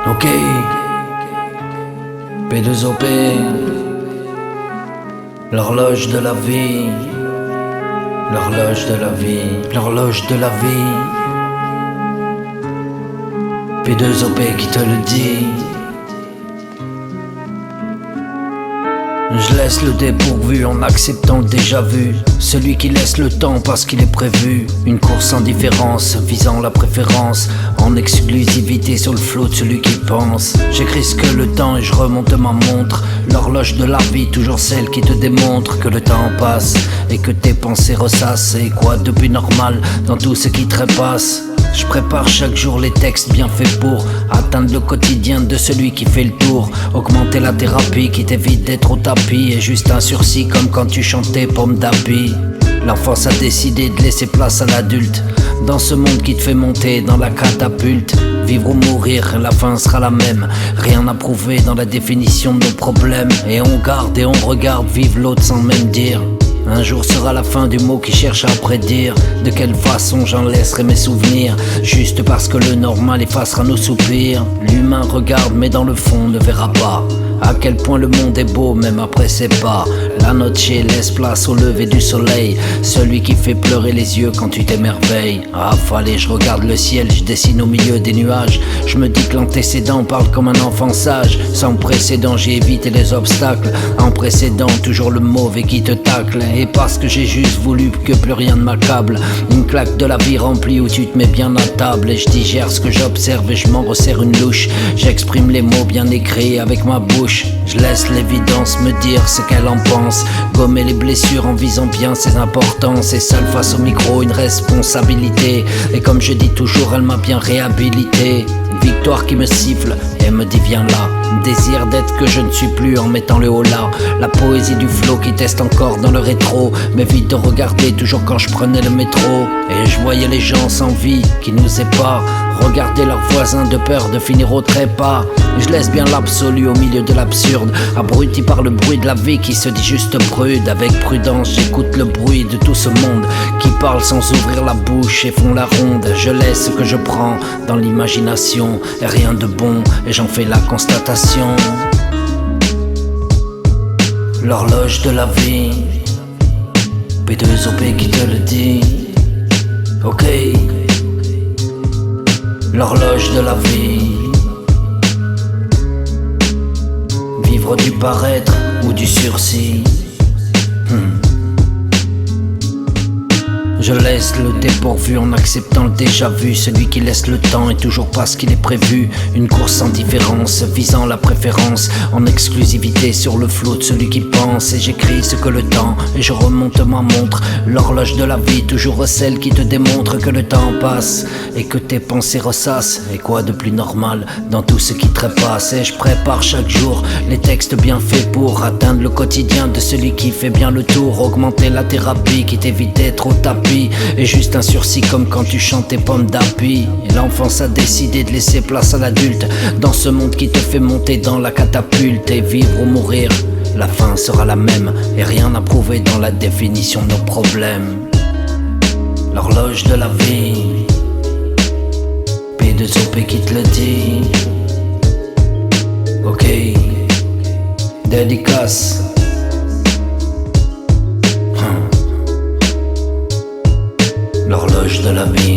Ok, P2OP, l'horloge de la vie, l'horloge de la vie, l'horloge de la vie. P2OP qui te le dit. Je laisse le dépourvu en acceptant le déjà vu. Celui qui laisse le temps parce qu'il est prévu. Une course en différence, visant la préférence. En exclusivité sur le flot de celui qui pense. J'écris ce que le temps et je remonte ma montre. L'horloge de la vie, toujours celle qui te démontre que le temps passe et que tes pensées ressassent. Et quoi de plus normal dans tout ce qui trépasse? Je prépare chaque jour les textes bien faits pour atteindre le quotidien de celui qui fait le tour. Augmenter la thérapie qui t'évite d'être au tapis. Et juste un sursis comme quand tu chantais Pomme d'Api. L'enfance a décidé de laisser place à l'adulte. Dans ce monde qui te fait monter dans la catapulte. Vivre ou mourir, la fin sera la même. Rien à prouver dans la définition de nos problèmes. Et on garde et on regarde vivre l'autre sans même dire. Un jour sera la fin du mot qui cherche à prédire. De quelle façon j'en laisserai mes souvenirs. Juste parce que le normal effacera nos soupirs. L'humain regarde mais dans le fond ne verra pas à quel point le monde est beau même après ses pas. La noche laisse place au lever du soleil. Celui qui fait pleurer les yeux quand tu t'émerveilles. Affalé je regarde le ciel, je dessine au milieu des nuages. Je me dis que l'antécédent parle comme un enfant sage. Sans précédent j'ai évité les obstacles. En précédent toujours le mauvais qui te tacle. Et parce que j'ai juste voulu que plus rien ne m'accable. Une claque de la vie remplie où tu te mets bien à table. Et je digère ce que j'observe et je m'en resserre une louche. J'exprime les mots bien écrits avec ma bouche. Je laisse l'évidence me dire ce qu'elle en pense. Gommer les blessures en visant bien ses importances. Et seule face au micro une responsabilité. Et comme je dis toujours elle m'a bien réhabilité. Une victoire qui me siffle et me dit viens là. Désir d'être que je ne suis plus en mettant le haut là. La poésie du flow qui teste encore dans le rétro. M'évite de regarder toujours quand je prenais le métro. Et je voyais les gens sans vie qui nous éparent. Regarder leurs voisins de peur de finir au trépas. Je laisse bien l'absolu au milieu de l'absurde. Abruti par le bruit de la vie qui se dit juste prude. Avec prudence j'écoute le bruit de tout ce monde qui parle sans ouvrir la bouche et font la ronde. Je laisse ce que je prends dans l'imagination. Et rien de bon et j'en fais la constatation. L'horloge de la vie, P2OP qui te le dit. Ok, l'horloge de la vie. Vivre du paraître ou du sursis. Je laisse le dépourvu en acceptant le déjà vu. Celui qui laisse le temps et toujours pas ce qu'il est prévu. Une course sans différence, visant la préférence. En exclusivité sur le flot de celui qui pense. Et j'écris ce que le temps et je remonte ma montre. L'horloge de la vie, toujours celle qui te démontre que le temps passe et que tes pensées ressassent. Et quoi de plus normal dans tout ce qui trépasse. Et je prépare chaque jour les textes bien faits pour atteindre le quotidien de celui qui fait bien le tour. Augmenter la thérapie qui t'évite d'être au tapis. Et juste un sursis comme quand tu chantais Pomme d'Api. Et l'enfance a décidé de laisser place à l'adulte. Dans ce monde qui te fait monter dans la catapulte. Et vivre ou mourir, la fin sera la même. Et rien à prouver dans la définition de nos problèmes. L'horloge de la vie, P2OP qui te le dit. Ok, dédicace. L'horloge de la vie.